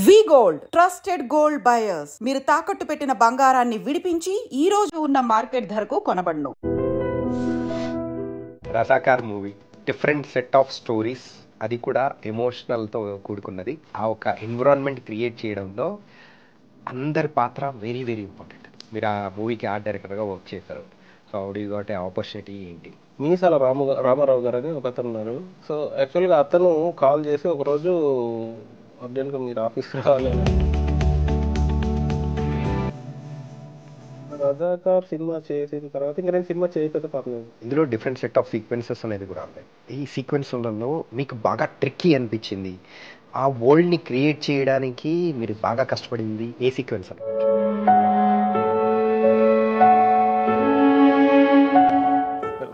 వి gold trusted gold buyers మీరు తాకట్టు పెట్టిన బంగారాన్ని విడిపించి ఈ రోజు ఉన్న మార్కెట్ ధరకు కొనబడును. Razakar movie different set of stories, అది కూడా ఎమోషనల్తో కూడుకున్నది. ఆ ఒక ఎన్విరాన్మెంట్ క్రియేట్ చేయడంలో అందరి పాత్ర వెరీ వెరీ ఇంపార్టెంట్. మీరు ఆ మూవీకి ఆర్ట్ డైరెక్టర్గా వర్క్ చేశారు. So how you got a opportunity ఏంటి? మీసాల రామారావు గారు అని ఒక అతను ఉన్నారు. సో యాక్చువల్గా అతను కాల్ చేసి ఒకరోజు అర్జెంట్గా మీరు ఆఫీస్కి రావాలి అని. రజాకార్ సినిమా చేసిన తర్వాత ఇంకా నేను సినిమా చేయకపోతే పాపం. ఇందులో డిఫరెంట్ సెట్ ఆఫ్ సీక్వెన్సెస్ అనేది కూడా ఉన్నాయి. ఈ సీక్వెన్స్లలో మీకు బాగా ట్రిక్కీ అనిపించింది, ఆ వరల్డ్ని క్రియేట్ చేయడానికి మీరు బాగా కష్టపడింది ఏ సీక్వెన్స్ అని?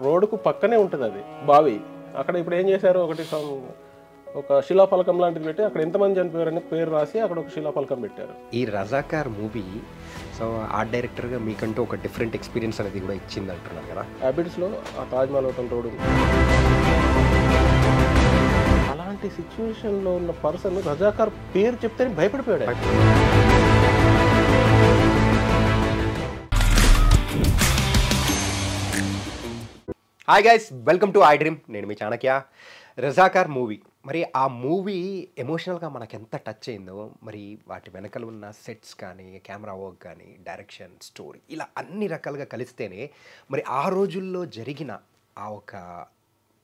రోడ్డుకు పక్కనే ఉంటుంది అది బావి. అక్కడ ఇప్పుడు ఏం చేశారు, ఒక శిలాఫలకం లాంటిది పెట్టి అక్కడ ఎంతమంది చనిపోయారని పేరు రాసి అక్కడ ఒక శిలాఫలకం పెట్టారు. ఈ రజాకార్ మూవీ సో ఆర్ట్ డైరెక్టర్గా మీకంటూ ఒక డిఫరెంట్ ఎక్స్పీరియన్స్ అనేది కూడా ఇచ్చింది అంటున్నారు కదా. హ్యాబిట్స్లో ఆ తాజ్మహల్ హోటల్ రోడ్ అలాంటి సిచ్యువేషన్లో ఉన్న పర్సన్ రజాకార్ పేరు చెప్తే భయపడిపోయాడు. Hi guys, welcome to I dream. నేను మీ చాణక్య. రజాకార్ మూవీ, మరి ఆ మూవీ ఎమోషనల్గా మనకు ఎంత టచ్ అయిందో, మరి వాటి వెనకాల ఉన్న సెట్స్ కానీ, కెమెరా వర్క్ కానీ, డైరెక్షన్, స్టోరీ, ఇలా అన్ని రకాలుగా కలిస్తేనే మరి ఆ రోజుల్లో జరిగిన ఆ ఒక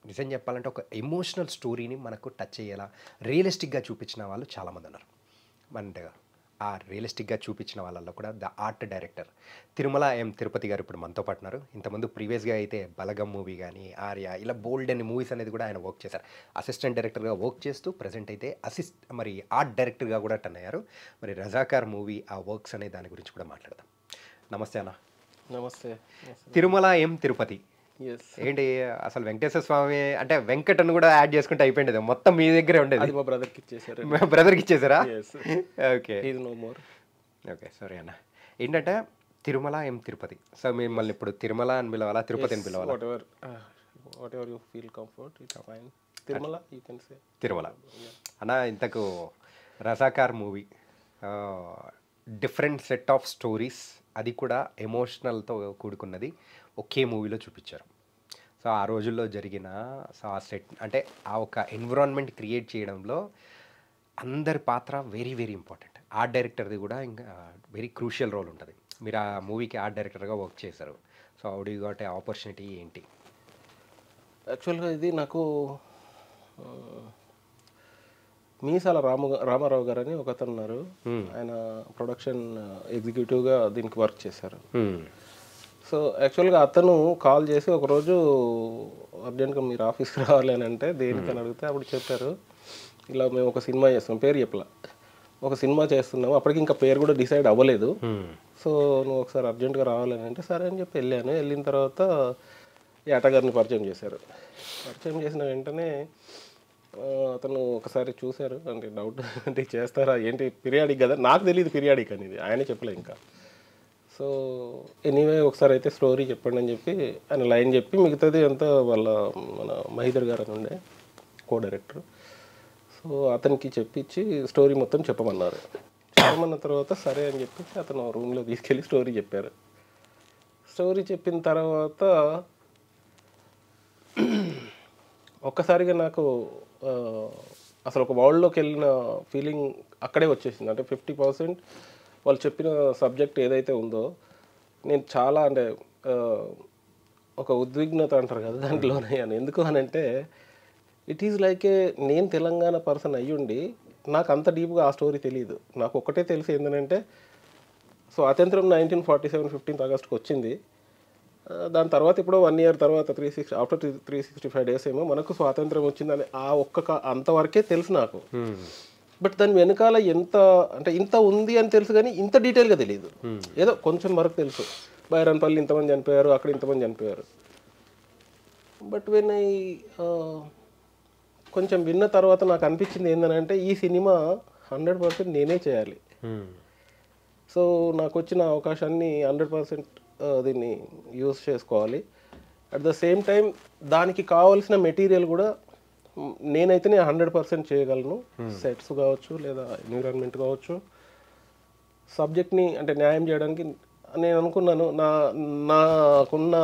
నిజం చెప్పాలంటే ఒక ఎమోషనల్ స్టోరీని మనకు టచ్ అయ్యేలా రియలిస్టిక్గా చూపించిన వాళ్ళు చాలామంది ఉన్నారు. అండ్ ఆ రియలిస్టిక్గా చూపించిన వాళ్ళల్లో కూడా the art director Tirumala Tirupati గారు ఇప్పుడు మనతో పాటు ఉన్నారు. ఇంతకుముందు ప్రీవియస్గా అయితే బలగం మూవీ కానీ, ఆర్య, ఇలా బోల్డ్ అనే మూవీస్ అనేది కూడా ఆయన వర్క్ చేశారు. అసిస్టెంట్ డైరెక్టర్గా వర్క్ చేస్తూ ప్రజెంట్ అయితే మరి ఆర్ట్ డైరెక్టర్గా కూడా టర్న్ అయ్యారు. మరి రజాకార్ మూవీ ఆ వర్క్స్ అనే దాని గురించి కూడా మాట్లాడదాం. నమస్తే అన్న. నమస్తే. తిరుమల తిరుపతి ఏంటి అసలు? వెంకటేశ్వర స్వామి అంటే వెంకటను కూడా యాడ్ చేసుకుంటే అయిపోయింది, మొత్తం మీ దగ్గరే ఉండేది. మా బ్రదర్కి ఇచ్చేసారు. బ్రదర్కి ఇచ్చేసారా? ఓకే ఓకే, సరే అన్న. ఏంటంటే తిరుమల తిరుపతి, సో మిమ్మల్ని ఇప్పుడు తిరుమల అని పిలవాలా, తిరుపతి అని పిలవాలా? తిరుమల అన్న. ఇంతకు Razakar movie different set of stories, అది కూడా ఎమోషనల్తో కూడుకున్నది, ఒకే మూవీలో చూపించారు. సో ఆ రోజుల్లో జరిగిన సో ఆ సెట్ అంటే ఆ ఒక ఎన్విరాన్మెంట్ క్రియేట్ చేయడంలో అందరి పాత్ర వెరీ వెరీ ఇంపార్టెంట్. ఆర్ట్ డైరెక్టర్ది కూడా ఇంకా వెరీ క్రూషియల్ రోల్ ఉంటుంది. మీరు ఆ మూవీకి ఆర్ట్ డైరెక్టర్గా వర్క్ చేశారు. So how do you got a opportunity ఏంటి? యాక్చువల్గా ఇది నాకు మీసాల రామారావు గారు అని ఒక అతను ఉన్నారు. ఆయన ప్రొడక్షన్ ఎగ్జిక్యూటివ్గా దీనికి వర్క్ చేశారు. సో యాక్చువల్గా అతను కాల్ చేసి ఒకరోజు అర్జెంట్గా మీరు ఆఫీస్కి రావాలి అని అంటే దేనికని అడిగితే అప్పుడు చెప్పారు, ఇలా మేము ఒక సినిమా చేస్తున్నాం, పేరు చెప్పలా, ఒక సినిమా చేస్తున్నాము, అప్పటికి ఇంకా పేరు కూడా డిసైడ్ అవ్వలేదు. సో నువ్వు ఒకసారి అర్జెంట్గా రావాలని అంటే సరే అని చెప్పి వెళ్ళాను. వెళ్ళిన తర్వాత యాట గారిని పరిచయం చేశారు. పరిచయం చేసిన వెంటనే అతను ఒకసారి చూశారు, అంటే డౌట్ అంటే చేస్తారా ఏంటి, పీరియాడిక్ కదా, నాకు తెలియదు పీరియాడిక్ అనేది, ఆయనే చెప్పలే ఇంకా. సో ఎనీవే ఒకసారి అయితే స్టోరీ చెప్పండి అని చెప్పి ఆయన లైన్ చెప్పి మిగతాది అంతా మన మహీధర్ గారు అని ఉండే కో డైరెక్టర్, సో అతనికి చెప్పించి స్టోరీ మొత్తం చెప్పమన్నారు. చెప్పమన్న తర్వాత సరే అని చెప్పి అతను రూమ్లో తీసుకెళ్ళి స్టోరీ చెప్పారు. స్టోరీ చెప్పిన తర్వాత ఒక్కసారిగా నాకు అసలు ఒక వరల్డ్లోకి వెళ్ళిన ఫీలింగ్ అక్కడే వచ్చేసింది. అంటే 50% వాళ్ళు చెప్పిన సబ్జెక్ట్ ఏదైతే ఉందో నేను చాలా అంటే ఒక ఉద్విగ్నత అంటారు కదా, దాంట్లోనే అయ్యాను. ఎందుకు అని అంటే ఇట్ ఈజ్ లైక్ నేను తెలంగాణ పర్సన్ అయ్యుండి నాకు అంత డీప్గా ఆ స్టోరీ తెలియదు. నాకు ఒక్కటే తెలిసి ఏంటంటే స్వాతంత్రం 1947 15th ఆగస్ట్కి వచ్చింది. దాని తర్వాత ఇప్పుడు 1 year తర్వాత 365 days ఏమో మనకు స్వాతంత్రం వచ్చిందని ఆ అంతవరకే తెలుసు నాకు. బట్ దాని వెనకాల ఎంత అంటే ఇంత ఉంది అని తెలుసు కానీ ఇంత డీటెయిల్గా తెలియదు. ఏదో కొంచెం వరకు తెలుసు, బైరాన్పల్లి ఇంతమంది చనిపోయారు, అక్కడ ఇంతమంది చనిపోయారు. బట్ వెన్ కొంచెం విన్న తర్వాత నాకు అనిపించింది ఏంటంటే ఈ సినిమా 100% నేనే చేయాలి. సో నాకు వచ్చిన అవకాశాన్ని 100% దీన్ని యూజ్ చేసుకోవాలి. అట్ ద సేమ్ టైం దానికి కావాల్సిన మెటీరియల్ కూడా నేనైతే నేను 100% చేయగలను. సెట్స్ కావచ్చు లేదా ఎన్విరాన్మెంట్ కావచ్చు, సబ్జెక్ట్ని అంటే న్యాయం చేయడానికి నేను అనుకున్నాను. నాకున్న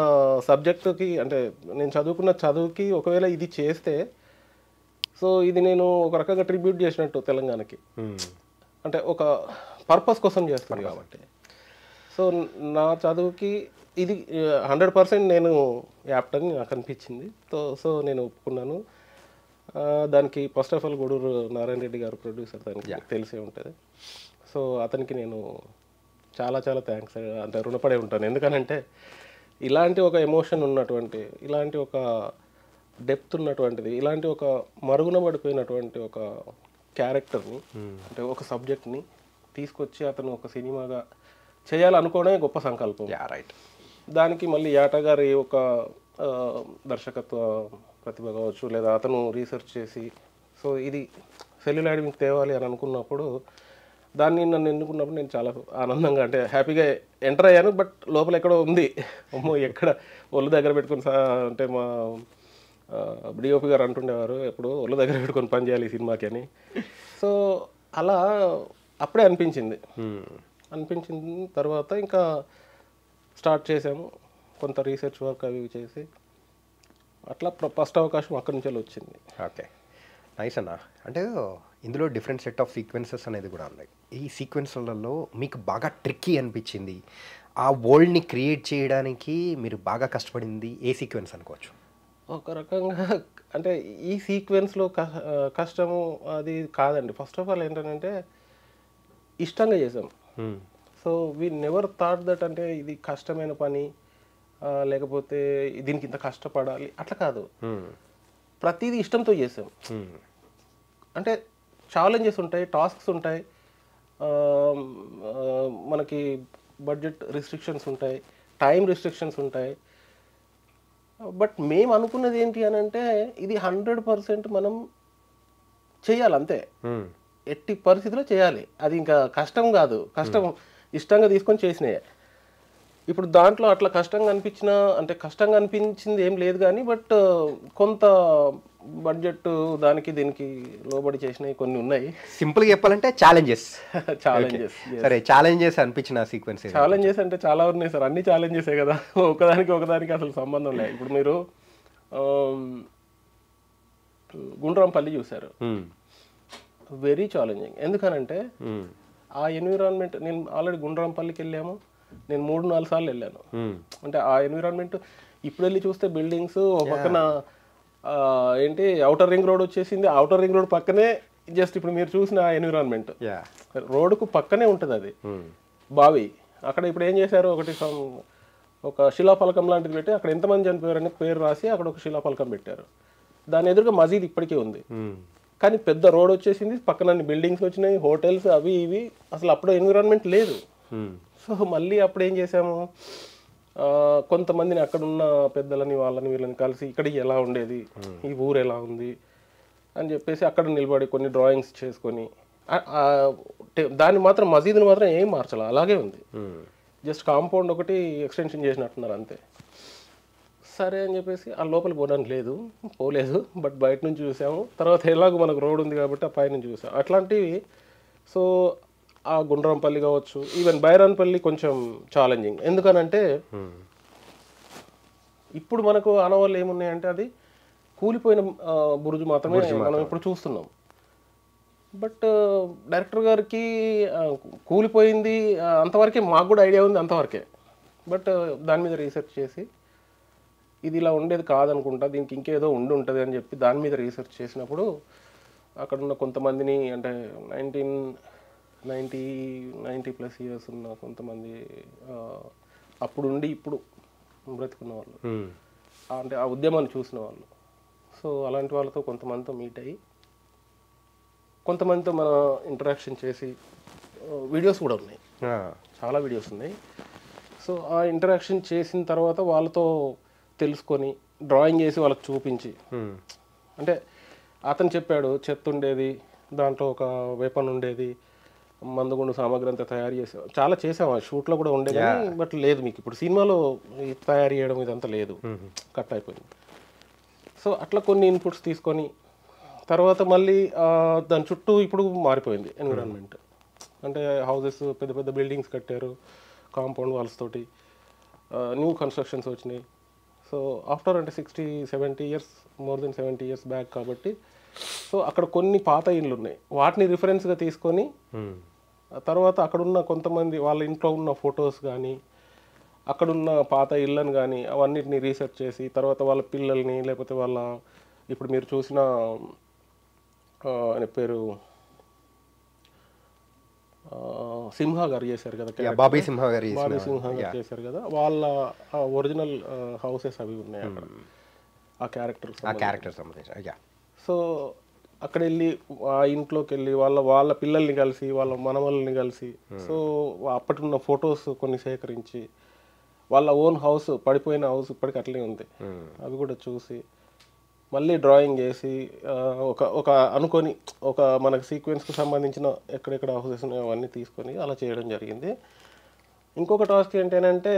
సబ్జెక్టుకి అంటే నేను చదువుకున్న చదువుకి ఒకవేళ ఇది చేస్తే సో ఇది నేను ఒక రకంగా ట్రిబ్యూట్ చేసినట్టు తెలంగాణకి. అంటే ఒక పర్పస్ కోసం చేస్తాను కాబట్టి. సో నా చదువుకి ఇది 100% నేను యాప్ట్ అని నాకు అనిపించింది. సో నేను ఒప్పుకున్నాను. దానికి first of all Gudur Narayana Reddy గారు ప్రొడ్యూసర్, దానికి తెలిసే ఉంటుంది. సో అతనికి నేను చాలా చాలా థ్యాంక్స్ అంటే రుణపడే ఉంటాను. ఎందుకనంటే ఇలాంటి ఒక ఎమోషన్ ఉన్నటువంటి, ఇలాంటి ఒక డెప్త్ ఉన్నటువంటిది, ఇలాంటి ఒక మరుగున పడిపోయినటువంటి ఒక క్యారెక్టర్ని అంటే ఒక సబ్జెక్ట్ని తీసుకొచ్చి అతను ఒక సినిమాగా చేయాలనుకోవడమే గొప్ప సంకల్పం. రైట్. దానికి మళ్ళీ యాట గారి ఒక దర్శకత్వ ప్రతిభ కావచ్చు, లేదా అతను రీసెర్చ్ చేసి సో ఇది సెల్యులాయిడ్ మీకు తేవాలి అని అనుకున్నప్పుడు దాన్ని నన్ను ఎన్నుకున్నప్పుడు నేను చాలా ఆనందంగా అంటే హ్యాపీగా ఎంటర్ అయ్యాను. బట్ లోపల ఎక్కడో ఉంది, అమ్మో ఎక్కడ ఒళ్ళు దగ్గర పెట్టుకుని అంటే మా డిఓపి గారు అంటుండేవారు ఎప్పుడు ఒళ్ళు దగ్గర పెట్టుకొని పని చేయాలి ఈ సినిమాకి అని. సో అలా అప్పుడే అనిపించింది. తర్వాత ఇంకా స్టార్ట్ చేసాము, కొంత రీసెర్చ్ వర్క్ అవి చేసి అట్లా ఫస్ట్ అవకాశం అక్కడి నుంచి వచ్చింది. ఓకే, నైస్ అన్న. అంటే ఇందులో డిఫరెంట్ సెట్ ఆఫ్ సీక్వెన్సెస్ అనేది కూడా ఉన్నాయి. ఈ సీక్వెన్స్లలో మీకు బాగా ట్రిక్కీ అనిపించింది, ఆ వరల్డ్ని క్రియేట్ చేయడానికి మీరు బాగా కష్టపడింది ఏ సీక్వెన్స్ అనుకోవచ్చు? ఒక రకంగా అంటే ఈ సీక్వెన్స్లో కష్టము అది కాదండి. ఫస్ట్ ఆఫ్ ఆల్ ఏంటంటే ఇష్టంగా చేసాం. So we never thought that అంటే ఇది కష్టమైన పని లేకపోతే దీనికి ఇంత కష్టపడాలి అట్లా కాదు. ప్రతిదీ ఇష్టంతో చేసాం. అంటే ఛాలెంజెస్ ఉంటాయి, టాస్క్స్ ఉంటాయి, మనకి బడ్జెట్ రిస్ట్రిక్షన్స్ ఉంటాయి, టైం రిస్ట్రిక్షన్స్ ఉంటాయి. బట్ మేము అనుకున్నది ఏంటి అని అంటే ఇది 100% మనం చేయాలి అంతే, ఎట్టి పరిస్థితిలో చేయాలి. అది ఇంకా కష్టం కాదు, కష్టం ఇష్టంగా తీసుకొని చేసినాయే. ఇప్పుడు దాంట్లో అట్లా కష్టంగా అనిపించింది ఏం లేదు కానీ బట్ కొంత బడ్జెట్ దానికి దీనికి లోబడి చేసినవి కొన్ని ఉన్నాయి. సింపుల్గా చెప్పాలంటే ఛాలెంజెస్. సరే, ఛాలెంజెస్ అనిపించిన సీక్వెన్స్? ఛాలెంజెస్ అంటే చాలా ఉన్నాయి సార్, అన్ని ఛాలెంజెసే కదా, ఒకదానికి అసలు సంబంధం లేదు. ఇప్పుడు మీరు గుండ్రంపల్లి చూశారు, వెరీ ఛాలెంజింగ్. ఎందుకనంటే ఆ ఎన్విరాన్మెంట్, నేను ఆల్రెడీ గుండ్రంపల్లికి వెళ్ళాము, నేను 3-4 సార్లు వెళ్ళాను. అంటే ఆ ఎన్విరాన్మెంట్ ఇప్పుడు వెళ్ళి చూస్తే బిల్డింగ్స్ ఒక పక్కన ఏంటి ఔటర్ రింగ్ రోడ్ వచ్చేసింది, ఔటర్ రింగ్ రోడ్ పక్కనే జస్ట్ ఇప్పుడు మీరు చూసిన ఎన్విరాన్మెంట్ రోడ్డుకు పక్కనే ఉంటుంది అది బావి. అక్కడ ఇప్పుడు ఏం చేశారు, ఒక శిలాఫలకం లాంటిది పెట్టి అక్కడ ఎంతమంది చనిపోయారని పేరు రాసి అక్కడ ఒక శిలాఫలకం పెట్టారు. దాని ఎదురుగా మసీద్ ఇప్పటికే ఉంది, కానీ పెద్ద రోడ్ వచ్చేసింది, పక్కన బిల్డింగ్స్ వచ్చినాయి, హోటల్స్ అవి ఇవి, అసలు అప్పుడు ఎన్విరాన్మెంట్ లేదు. సో మళ్ళీ అప్పుడు ఏం చేసాము, కొంతమందిని అక్కడున్న పెద్దలని వాళ్ళని వీళ్ళని కలిసి ఇక్కడికి ఎలా ఉండేది, ఈ ఊరు ఎలా ఉంది అని చెప్పేసి అక్కడ నిలబడి కొన్ని డ్రాయింగ్స్ చేసుకొని దాన్ని మాత్రం మసీదుని మాత్రం ఏం మార్చాలి, అలాగే ఉంది. జస్ట్ కాంపౌండ్ ఒకటి ఎక్స్టెన్షన్ చేసినట్టున్నారు అంతే. సరే అని చెప్పేసి ఆ లోపలికి పోలేదు, బట్ బయట నుంచి చూసాము. తర్వాత ఎలాగో మనకు రోడ్ ఉంది కాబట్టి ఆ పై నుంచి చూసాం అట్లాంటివి. సో ఆ గుండ్రంపల్లి కావచ్చు, ఈవెన్ బైరాన్పల్లి కొంచెం ఛాలెంజింగ్. ఎందుకనంటే ఇప్పుడు మనకు ఆనవాళ్ళు ఏమున్నాయంటే అది కూలిపోయిన బురుజు మాత్రమే మనం ఇప్పుడు చూస్తున్నాం. బట్ డైరెక్టర్ గారికి కూలిపోయింది అంతవరకే, మాకు కూడా ఐడియా ఉంది అంతవరకే. బట్ దాని మీద రీసెర్చ్ చేసి ఇది ఇలా ఉండేది కాదనుకుంటా, దీనికి ఇంకేదో ఉంటుంది అని చెప్పి దాని మీద రీసెర్చ్ చేసినప్పుడు అక్కడ ఉన్న కొంతమందిని అంటే 90+ ఇయర్స్ ఉన్న కొంతమంది అప్పుడు ఉండి ఇప్పుడు బ్రతుకున్న వాళ్ళు, అంటే ఆ ఉద్యమాన్ని చూసిన వాళ్ళు. సో అలాంటి వాళ్ళతో కొంతమందితో మీట్ అయ్యి కొంతమందితో మన ఇంటరాక్షన్ చేసి వీడియోస్ కూడా ఉన్నాయి, చాలా వీడియోస్ ఉన్నాయి. సో ఆ ఇంటరాక్షన్ చేసిన తర్వాత వాళ్ళతో తెలుసుకొని డ్రాయింగ్ చేసి వాళ్ళకి చూపించి, అంటే అతను చెప్పాడు చెత్త ఉండేది, దాంట్లో ఒక వెపన్ ఉండేది, మందుగుండు సామాగ్రి అంతా తయారు చేసాం, చాలా చేసాం, ఆ షూట్లో కూడా ఉండేది. బట్ లేదు మీకు ఇప్పుడు సినిమాలో తయారు చేయడం ఇదంతా లేదు, కట్ అయిపోయింది. సో అట్లా కొన్ని ఇన్పుట్స్ తీసుకొని తర్వాత మళ్ళీ దాని చుట్టూ ఇప్పుడు మారిపోయింది ఎన్విరాన్మెంట్. అంటే హౌసెస్ పెద్ద పెద్ద బిల్డింగ్స్ కట్టారు, కాంపౌండ్ వాల్స్ తోటి, న్యూ కన్స్ట్రక్షన్స్ వచ్చినాయి. సో ఆఫ్టర్ అంటే 60-70 years, more than 70 years back కాబట్టి సో అక్కడ కొన్ని పాత ఇండ్లు ఉన్నాయి, వాటిని రిఫరెన్స్గా తీసుకొని తర్వాత అక్కడున్న కొంతమంది వాళ్ళ ఇంట్లో ఉన్న ఫొటోస్ కానీ అక్కడున్న పాత ఇళ్ళని కానీ అవన్నిటిని రీసెర్చ్ చేసి తర్వాత వాళ్ళ పిల్లల్ని లేకపోతే వాళ్ళ ఇప్పుడు మీరు చూసిన ఆయన పేరు సింహ గారు చేశారు కదా, బాబీ సింహ గారు బాబీ సింహ గారు చేశారు కదా, వాళ్ళ ఒరిజినల్ హౌసెస్ అవి ఉన్నాయి అక్కడ ఆ క్యారెక్టర్ సంబంధించి. సో అక్కడ వెళ్ళి ఆ ఇంట్లోకి వెళ్ళి వాళ్ళ పిల్లల్ని కలిసి వాళ్ళ మనవల్ని కలిసి సో అప్పటి ఉన్న ఫొటోస్ కొన్ని సేకరించి వాళ్ళ ఓన్ హౌస్, పడిపోయిన హౌస్ ఇప్పటికి అట్లే ఉంది, అవి కూడా చూసి మళ్ళీ డ్రాయింగ్ చేసి ఒక అనుకొని ఒక మనకు సీక్వెన్స్కి సంబంధించిన ఎక్కడెక్కడ హౌసెస్ ఉన్నాయో అవన్నీ తీసుకొని అలా చేయడం జరిగింది. ఇంకొక టాస్క్ ఏంటంటే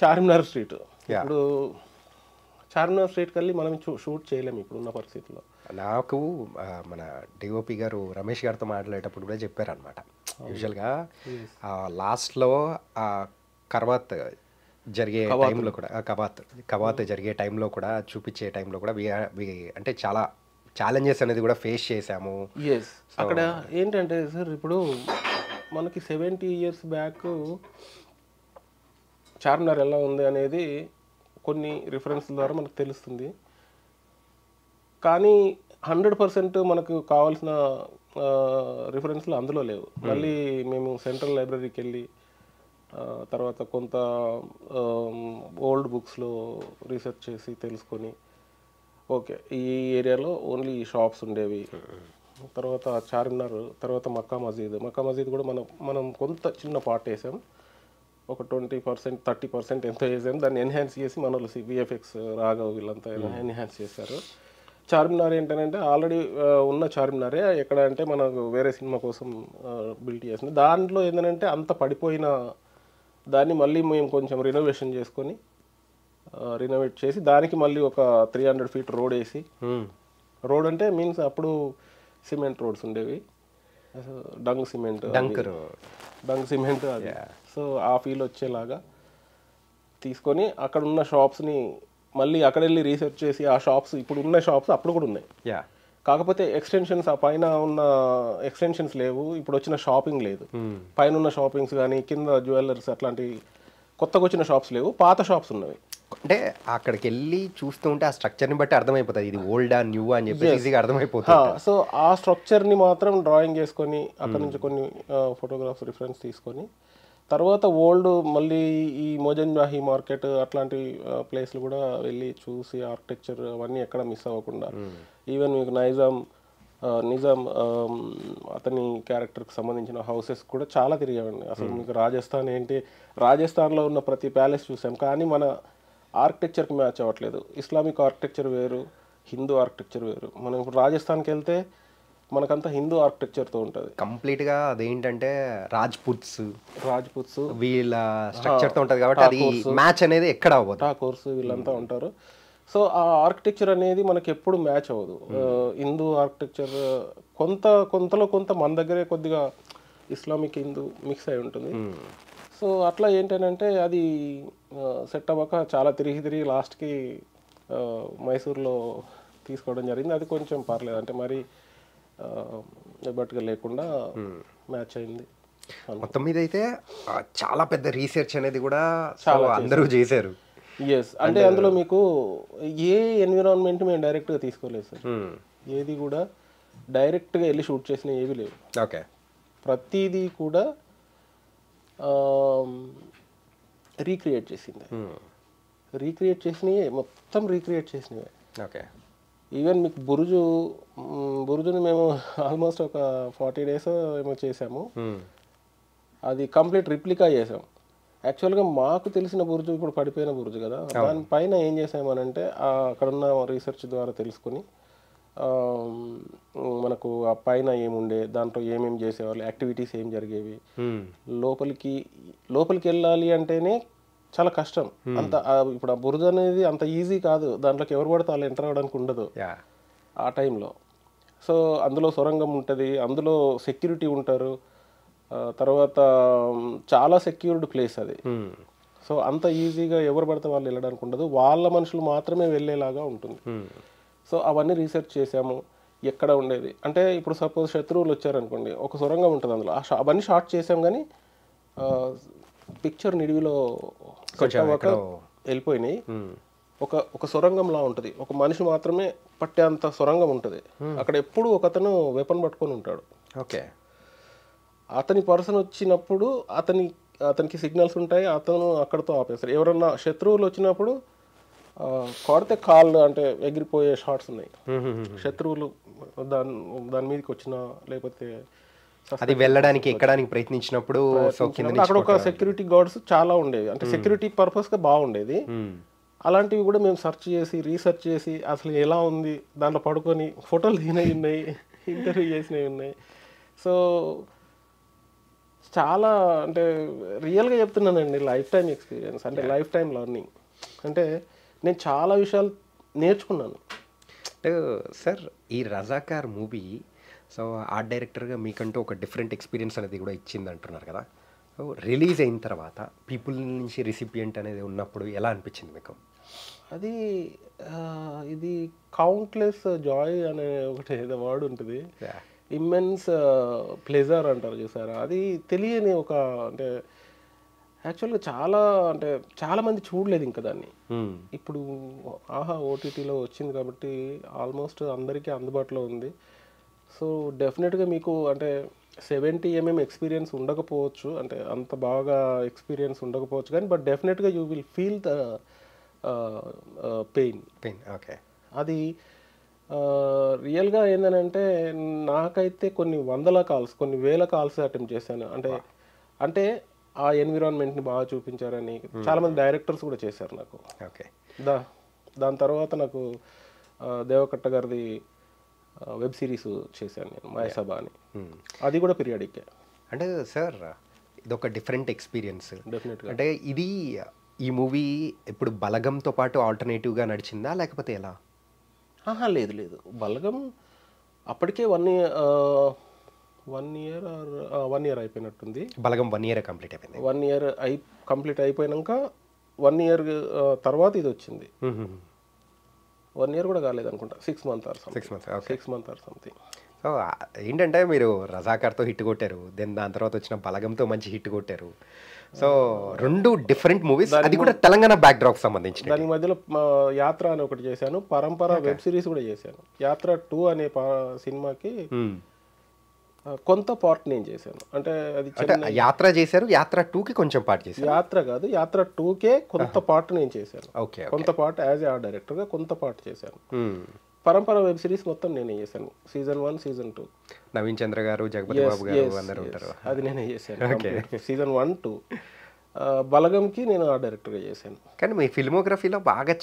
చార్మినార్ స్ట్రీట్. ఇప్పుడు చార్మినార్ స్ట్రీట్కి వెళ్ళి మనం షూట్ చేయలేము ఇప్పుడున్న పరిస్థితుల్లో. నాకు మన డిఓపి గారు రమేష్ గారితో మాట్లాడేటప్పుడు కూడా చెప్పారనమాట, యూజువల్గా లాస్ట్లో కర్వాత్ జరిగే టైంలో కూడా కవాత్ జరిగే టైంలో కూడా చూపించే టైంలో కూడా అంటే చాలా ఛాలెంజెస్ అనేది కూడా ఫేస్ చేసాము. అక్కడ ఏంటంటే సార్ ఇప్పుడు మనకి 70 ఇయర్స్ బ్యాక్ చార్మినార్ ఎలా ఉంది అనేది కొన్ని రిఫరెన్స్ ద్వారా మనకు తెలుస్తుంది, కానీ 100% మనకు కావాల్సిన రిఫరెన్స్లు అందులో లేవు. మళ్ళీ మేము సెంట్రల్ లైబ్రరీకి వెళ్ళి తర్వాత కొంత ఓల్డ్ బుక్స్లో రీసెర్చ్ చేసి తెలుసుకొని ఓకే ఈ ఏరియాలో ఓన్లీ షాప్స్ ఉండేవి. తర్వాత చార్మినార్, తర్వాత మక్కా మసీద్ కూడా మనం కొంత చిన్న పార్ట్ వేసాం, ఒక 20% 30% ఎంతో వేసాం, దాన్ని ఎన్హాన్స్ చేసి మన విఎఫ్ఎక్స్ రాఘవ్ వీళ్ళంతా ఎన్హాన్స్ చేశారు. చార్మినార్ ఏంటంటే ఆల్రెడీ ఉన్న చార్మినారే, ఎక్కడ అంటే మనకు వేరే సినిమా కోసం బిల్డ్ చేసింది. దాంట్లో ఏంటంటే అంత పడిపోయిన దాన్ని మళ్ళీ మేము కొంచెం రినోవేషన్ చేసుకొని రినోవేట్ చేసి దానికి మళ్ళీ ఒక 300 feet రోడ్ వేసి, రోడ్ అంటే మీన్స్ అప్పుడు సిమెంట్ రోడ్స్ ఉండేవి, డంగ్ సిమెంట్ అది. సో ఆ ఫీల్ వచ్చేలాగా తీసుకొని అక్కడ ఉన్న షాప్స్ని మళ్ళీ అక్కడ వెళ్ళి రీసెర్చ్ చేసి ఆ షాప్స్ ఇప్పుడు ఉన్న షాప్స్ అప్పుడు కూడా ఉన్నాయి, కాకపోతే ఎక్స్టెన్షన్స్ ఆ పైన ఉన్న ఎక్స్టెన్షన్స్ లేవు, ఇప్పుడు వచ్చిన షాపింగ్ లేదు, పైన ఉన్న షాపింగ్స్ కానీ కింద జ్యువెలర్స్ అట్లాంటి కొత్తగా వచ్చిన షాప్స్ లేవు, పాత షాప్స్ ఉన్నవి. అంటే అక్కడికి వెళ్ళి చూస్తూ ఉంటే ఆ స్ట్రక్చర్ని బట్టి అర్థమైపోతుంది ఇది ఓల్డా న్యూ అని చెప్పి ఈజీగా అర్థమైపోతుంది. సో ఆ స్ట్రక్చర్ని మాత్రం డ్రాయింగ్ చేసుకొని అక్కడ నుంచి కొన్ని ఫోటోగ్రాఫ్స్ రిఫరెన్స్ తీసుకొని తర్వాత ఓల్డ్ మళ్ళీ ఈ మోజన్జాహి మార్కెట్ అట్లాంటి ప్లేస్లు కూడా వెళ్ళి చూసి ఆర్కిటెక్చర్ అవన్నీ ఎక్కడ మిస్ అవ్వకుండా, ఈవెన్ మీకు నిజాం అతని క్యారెక్టర్కి సంబంధించిన హౌసెస్ కూడా చాలా తిరిగామండి. అసలు మీకు రాజస్థాన్ ఏంటి, రాజస్థాన్లో ఉన్న ప్రతి ప్యాలెస్ చూసాం, కానీ మన ఆర్కిటెక్చర్కి మ్యాచ్ అవ్వట్లేదు. ఇస్లామిక్ ఆర్కిటెక్చర్ వేరు, హిందూ ఆర్కిటెక్చర్ వేరు. మనం ఇప్పుడు రాజస్థాన్కి వెళ్తే మనకంతా హిందూ ఆర్కిటెక్చర్తో ఉంటుంది కంప్లీట్గా. అదేంటంటే రాజ్పుత్స్ వీళ్ళ స్ట్రక్చర్తో ఉంటుంది కాబట్టి అది మ్యాచ్ అనేది ఎక్కడ అవ్వదు, ఆ కోర్సు వీళ్ళంతా ఉంటారు. సో ఆ ఆర్కిటెక్చర్ అనేది మనకి ఎప్పుడు మ్యాచ్ అవ్వదు. హిందూ ఆర్కిటెక్చర్ కొంతలో కొంత మన దగ్గరే కొద్దిగా ఇస్లామిక్ హిందూ మిక్స్ అయి ఉంటుంది. సో అట్లా ఏంటంటే అది సెట్ అవ్వక చాలా తిరిగి లాస్ట్కి మైసూర్లో తీసుకోవడం జరిగింది. అది కొంచెం పర్లేదు, అంటే మరి బట్గా లేకుండా మ్యాచ్ అయింది. మొత్తం మీద అయితే చాలా పెద్ద రీసెర్చ్ అనేది కూడా అందరూ చేశారు. అంటే అందులో మీకు ఏ ఎన్విరాన్మెంట్ మేము డైరెక్ట్గా తీసుకోలేదు సార్, ఏది కూడా డైరెక్ట్గా వెళ్ళి షూట్ చేసిన ఏవి లేవు. ఓకే, ప్రతిదీ కూడా రీక్రియేట్ చేసినవి మొత్తం రీక్రియేట్ చేసినవే. ఓకే, ఈవెన్ మీకు బురుజుని మేము ఆల్మోస్ట్ ఒక 40 days ఏమో చేసాము, అది కంప్లీట్ రిప్లికా చేసాం. యాక్చువల్గా మాకు తెలిసిన బురుజు ఇప్పుడు పడిపోయిన బురుజు కదా, దానిపైన ఏం చేసామనంటే అక్కడున్న రీసెర్చ్ ద్వారా తెలుసుకొని మనకు ఆ పైన ఏముండే, దాంట్లో ఏమేమి చేసేవాళ్ళు, యాక్టివిటీస్ ఏం జరిగేవి, లోపలికి వెళ్ళాలి అంటేనే చాలా కష్టం. అంత ఇప్పుడు ఆ బురద అనేది అంత ఈజీ కాదు, దాంట్లోకి ఎవరు పడితే వాళ్ళు ఎంటర్ అవ్వడానికి ఉండదు ఆ టైంలో. సో అందులో సొరంగం ఉంటుంది, అందులో సెక్యూరిటీ ఉంటారు, తర్వాత చాలా సెక్యూర్డ్ ప్లేస్ అది. సో అంత ఈజీగా ఎవరు పడితే వాళ్ళు వెళ్ళడానికి ఉండదు, వాళ్ళ మనుషులు మాత్రమే వెళ్ళేలాగా ఉంటుంది. సో అవన్నీ రీసెర్చ్ చేసాము. ఎక్కడ ఉండేది అంటే ఇప్పుడు సపోజ్ శత్రువులు వచ్చారనుకోండి, ఒక సొరంగం ఉంటుంది అందులో, అవన్నీ షార్ట్ చేసాం. కానీ పిక్చర్ నిడివిలో వెళ్ళిపోయినాయి. ఒక సొరంగంలా ఉంటుంది, ఒక మనిషి మాత్రమే పట్టేంత సొరంగం ఉంటుంది. అక్కడ ఎప్పుడు ఒకతను వెపన్ పట్టుకొని ఉంటాడు. ఓకే. అతని పర్సన్ వచ్చినప్పుడు అతనికి సిగ్నల్స్ ఉంటాయి, అతను అక్కడతో ఆపేస్తారు. ఎవరన్నా శత్రువులు వచ్చినప్పుడు కొడితే కాళ్ళు అంటే ఎగిరిపోయే షాట్స్ ఉన్నాయి. శత్రువులు దాని మీదకి వచ్చినా లేకపోతే అది వెళ్ళడానికి ఎక్కడానికి ప్రయత్నించినప్పుడు అక్కడ ఒక సెక్యూరిటీ గార్డ్స్ చాలా ఉండేవి, అంటే సెక్యూరిటీ పర్పస్గా బాగుండేది. అలాంటివి కూడా మేము రీసెర్చ్ చేసి అసలు ఎలా ఉంది దాంట్లో పడుకొని ఫోటోలు దిగినవి ఉన్నాయి, ఇంటర్వ్యూ చేసినవి ఉన్నాయి. సో చాలా అంటే రియల్గా చెప్తున్నానండి, లైఫ్ టైం ఎక్స్పీరియన్స్, అంటే లైఫ్ టైం లెర్నింగ్. అంటే నేను చాలా విషయాలు నేర్చుకున్నాను. సార్ ఈ రజాకార్ మూవీ సో ఆర్ట్ డైరెక్టర్గా మీకంటూ ఒక డిఫరెంట్ ఎక్స్పీరియన్స్ అనేది కూడా ఇచ్చింది అంటున్నారు కదా. సో రిలీజ్ అయిన తర్వాత పీపుల్ నుంచి రిసిపియంట్ అనేది ఉన్నప్పుడు ఎలా అనిపించింది మీకు? అది ఇది కౌంట్లెస్ జాయ్ అనే ఒకటి ఏదో వర్డ్ ఉంటుంది, ఇమ్మెన్స్ ప్లెజర్ అంటారు చూసారా. అది తెలియని ఒక అంటే యాక్చువల్గా చాలా మంది చూడలేదు ఇంకా దాన్ని. ఇప్పుడు ఆహా ఓటీటీలో వచ్చింది కాబట్టి ఆల్మోస్ట్ అందరికీ అందుబాటులో ఉంది. సో డెఫినెట్గా మీకు అంటే 70 mm ఎక్స్పీరియన్స్ ఉండకపోవచ్చు, అంటే అంత బాగా ఎక్స్పీరియన్స్ ఉండకపోవచ్చు, కానీ బట్ డెఫినెట్గా you will feel the pain. Okay. అది రియల్గా ఏంటంటే నాకైతే కొన్ని వేల కాల్స్ అటెంప్ట్ చేశాను. అంటే ఆ ఎన్విరాన్మెంట్ని బాగా చూపించారని చాలామంది డైరెక్టర్స్ కూడా చేశారు నాకు. ఓకే. దాని తర్వాత నాకు దేవకట్ట గారిది వెబ్ సిరీస్ చేశాను నేను, మాయసభ అని. అది కూడా పీరియాడిక్. అంటే సార్ ఇదొక డిఫరెంట్ ఎక్స్పీరియన్స్ డెఫినెట్గా. అంటే ఇది ఈ మూవీ ఇప్పుడు బలగంతో పాటు ఆల్టర్నేటివ్గా నడిచిందా లేకపోతే ఎలా? లేదు, బలగం అప్పటికే 1 year అయిపోయినట్టుంది. బలగం 1 year కంప్లీట్ అయిపోయింది. 1 year కంప్లీట్ అయిపోయినాక 1 year తర్వాత ఇది వచ్చింది. 1 year కూడా కాలేదు అనుకుంటా, 6 months or something. సో ఏంటంటే మీరు రజాకార్తో హిట్ కొట్టారు, దెన్ దాని తర్వాత వచ్చిన బలగంతో మంచి హిట్ కొట్టారు. సో 2 డిఫరెంట్ మూవీస్, అది కూడా తెలంగాణ బ్యాక్ డ్రాప్ సంబంధించి. దాని మధ్యలో యాత్ర అని ఒకటి చేశాను, పరంపర వెబ్ సిరీస్ కూడా చేశాను. యాత్ర 2 అనే సినిమాకి కొంత పార్ట్ నేను చేశాను. అంటే అది యాత్ర చేశారు, యాత్ర 2కి కొంచెం పార్ట్ చేశారు. యాత్ర కాదు, యాత్ర 2కే కొంత పార్ట్ నేను చేశాను. ఓకే. కొంత పార్ట్ యాజ్ ఆర్ట్ డైరెక్టర్గా కొంత పార్ట్ చేశాను. పరంపర వెబ్ సిరీస్ మొత్తం నేనే చేశాను, Season 1, Season 2. నవీన్ చంద్ర గారు, జగపతి బాబు గారు అందరూ ఉంటారు. అది నేనే చేశాను. Season 1, 2. బలగంకి నేను ఆర్ట్ డైరెక్టర్గా చేశాను. కానీ మీ ఫిల్మోగ్రఫీలో బాగా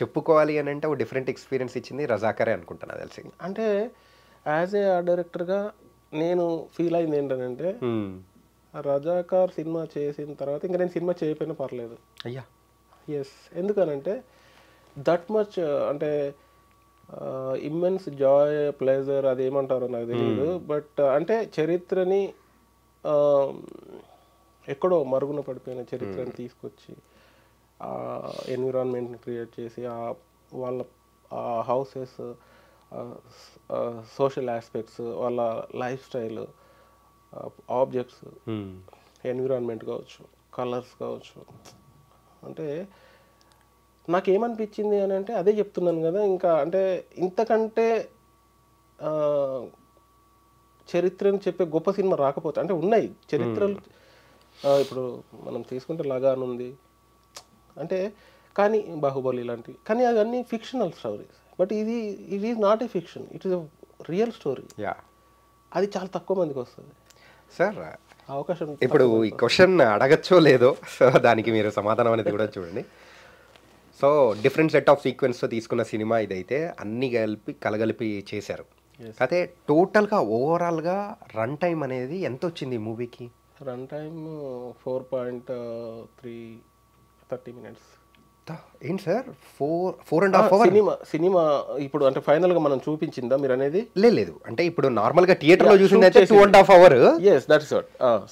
చెప్పుకోవాలి అని అంటే ఒక డిఫరెంట్ ఎక్స్పీరియన్స్ ఇచ్చింది రజాకారే అనుకుంటున్నా తెలిసి. అంటే యాజ్ ఏ ఆర్ట్ డైరెక్టర్గా నేను ఫీల్ అయింది ఏంటంటే రజాకార్ సినిమా చేసిన తర్వాత ఇంకా నేను సినిమా చేయకపోయినా పర్లేదు. అయ్యా ఎందుకనంటే దట్ మచ్ అంటే ఇమ్మెన్స్ జాయ్, ప్లెజర్, అది ఏమంటారో నాకు తెలియదు. బట్ అంటే చరిత్రని ఎక్కడో మరుగున పడిపోయిన చరిత్రని తీసుకొచ్చి ఆ ఎన్విరాన్మెంట్ని క్రియేట్ చేసి వాళ్ళ హౌసెస్, సోషల్ ఆస్పెక్ట్స్, వాళ్ళ లైఫ్ స్టైల్, ఆబ్జెక్ట్స్, ఎన్విరాన్మెంట్ కావచ్చు, కలర్స్ కావచ్చు. అంటే నాకేమనిపించింది అని అంటే అదే చెప్తున్నాను కదా, ఇంకా అంటే ఇంతకంటే చరిత్రను చెప్పే గొప్ప సినిమా రాకపోతే, అంటే ఉన్నాయి చరిత్రలు. ఇప్పుడు మనం తీసుకుంటే లగాన్ ఉంది అంటే, కానీ బాహుబలి లాంటివి, కానీ అవన్నీ fictional stories. But it is not a fiction, it is real story. అది చాలా తక్కువ మందికి వస్తుంది సార్. అవకాశం ఇప్పుడు ఈ క్వశ్చన్ అడగచ్చో లేదో, సో దానికి మీరు సమాధానం అనేది కూడా చూడండి. సో డిఫరెంట్ సెట్ ఆఫ్ సీక్వెన్స్తో తీసుకున్న సినిమా ఇదైతే అన్ని కలగలిపి చేశారు. అయితే టోటల్గా ఓవరాల్గా రన్ టైం అనేది ఎంత వచ్చింది ఈ మూవీకి? Run time 4.30 minutes. ఏంటి సార్ 4.5 hours? సినిమా ఇప్పుడు అంటే ఫైనల్ గా మనం చూపించిందా మీరు అనేది? లేదు అంటే ఇప్పుడు నార్మల్ గా థియేటర్ లో చూసింది అయితే 2.5 hours. yes that's what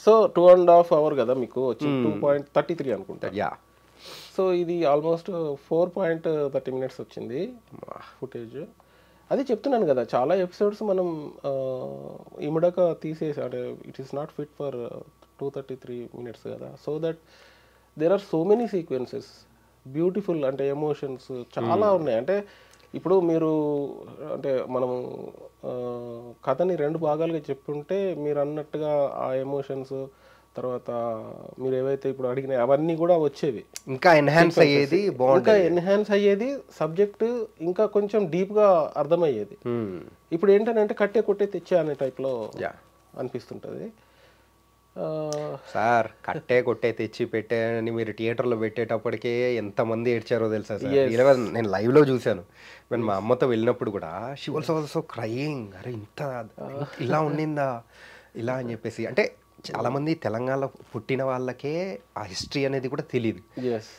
so 2.5 hours కదా మీకు వచ్చి 2.33 అనుకుంటా. యా సో ఇది ఆల్మోస్ట్ 4.30 minutes వచ్చింది ఫుటేజ్. అదే చెప్తున్నాను కదా, చాలా ఎపిసోడ్స్ మనం ఇమడక తీసేసి అంటే it is not fit for 233 minutes కదా. So that there are so many sequences beautiful అంటే ఎమోషన్స్ చాలా ఉన్నాయి. అంటే ఇప్పుడు మీరు అంటే మనము కథని 2 భాగాలుగా చెప్పుంటే మీరు అన్నట్టుగా ఆ ఎమోషన్స్ తర్వాత మీరు ఏవైతే ఇప్పుడు అడిగిన అవన్నీ కూడా వచ్చేవి, ఇంకా ఎన్హాన్స్ అయ్యేది, ఇంకా ఎన్హాన్స్ అయ్యేది, సబ్జెక్ట్ ఇంకా కొంచెం డీప్గా అర్థమయ్యేది. ఇప్పుడు ఏంటంటే కట్టే కొట్టే తెచ్చే అనే టైప్లో అనిపిస్తుంటుంది. సార్ కట్టే కొట్టే తెచ్చి పెట్టే అని మీరు థియేటర్లో పెట్టేటప్పటికే ఎంతమంది ఏడ్చారో తెలుసా సార్. నేను లైవ్లో చూశాను. నేను మా అమ్మతో వెళ్ళినప్పుడు కూడా షీ ఆల్సో క్రయింగ్, అరే ఇంత ఇలా ఉండిందా ఇలా అని చెప్పేసి. అంటే చాలామంది తెలంగాణలో పుట్టిన వాళ్ళకే ఆ హిస్టరీ అనేది కూడా తెలియదు,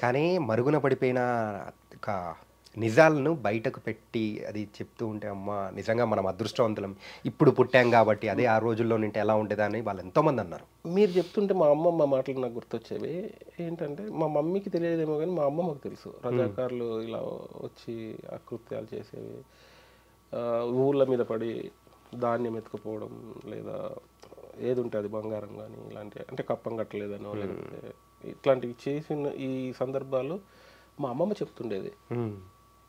కానీ మరుగున పడిపోయిన ఒక నిజాలను బయటకు పెట్టి అది చెప్తూ ఉంటే అమ్మ నిజంగా మనం అదృష్టవంతులం, ఇప్పుడు పుట్టాం కాబట్టి అదే ఆ రోజుల్లో నింటే ఎలా ఉండేదని వాళ్ళు ఎంతోమంది అన్నారు. మీరు చెప్తుంటే మా అమ్మమ్మ మాటలు నాకు గుర్తొచ్చేవి. ఏంటంటే మా మమ్మీకి తెలియదేమో కానీ మా అమ్మమ్మకు తెలుసు రజాకారులు ఇలా వచ్చి అకృత్యాలు చేసేవి, ఊళ్ళ మీద పడి ధాన్యం ఎత్తుకుపోవడం లేదా ఏది ఉంటే అది బంగారం కానీ ఇలాంటి అంటే కప్పం కట్టలేదనో లేకపోతే ఇట్లాంటివి చేసిన ఈ సందర్భాలు మా అమ్మమ్మ చెప్తుండేది.